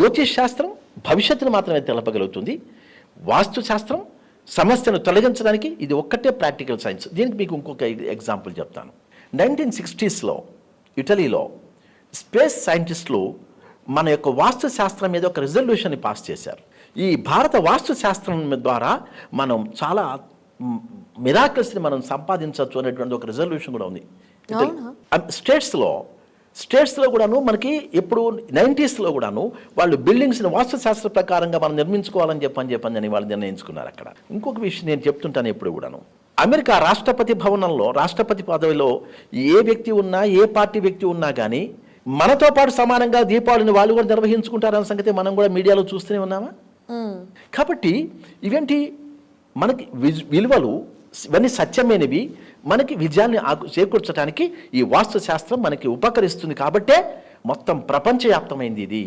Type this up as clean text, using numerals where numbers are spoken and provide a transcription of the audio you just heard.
జ్యోతిష్ శాస్త్రం భవిష్యత్తును మాత్రమే తెలపగలుగుతుంది. వాస్తు శాస్త్రం సమస్యను తొలగించడానికి ఇది ఒక్కటే ప్రాక్టికల్ సైన్స్. దీనికి మీకు ఇంకొక ఎగ్జాంపుల్ చెప్తాను. 1960s ఇటలీలో స్పేస్ సైంటిస్టులు మన యొక్క వాస్తు శాస్త్రం మీద ఒక రిజల్యూషన్ని పాస్ చేశారు. ఈ భారత వాస్తు శాస్త్రం ద్వారా మనం చాలా మిరాకిల్స్ని మనం సంపాదించవచ్చు అనేటువంటి ఒక రిజల్యూషన్ కూడా ఉంది. స్టేట్స్లో కూడాను మనకి ఎప్పుడు 90sలో కూడాను వాళ్ళు బిల్డింగ్స్ని వాస్తుశాస్త్ర ప్రకారంగా మనం నిర్మించుకోవాలని చెప్పని వాళ్ళు నిర్ణయించుకున్నారు. అక్కడ ఇంకొక విషయం నేను చెప్తుంటాను ఎప్పుడు కూడాను, అమెరికా రాష్ట్రపతి భవనంలో రాష్ట్రపతి పదవిలో ఏ వ్యక్తి ఉన్నా, ఏ పార్టీ వ్యక్తి ఉన్నా కానీ మనతో పాటు సమానంగా దీపావళిని వాళ్ళు కూడా నిర్వహించుకుంటారన్న సంగతి మనం కూడా మీడియాలో చూస్తూనే ఉన్నామా? కాబట్టి ఇవేంటి మనకి విలువలు ఇవన్నీ సత్యమైనవి, మనకి విజయాన్ని చేకూర్చడానికి ఈ వాస్తు శాస్త్రం మనకి ఉపకరిస్తుంది. కాబట్టే మొత్తం ప్రపంచవ్యాప్తమైంది ఇది.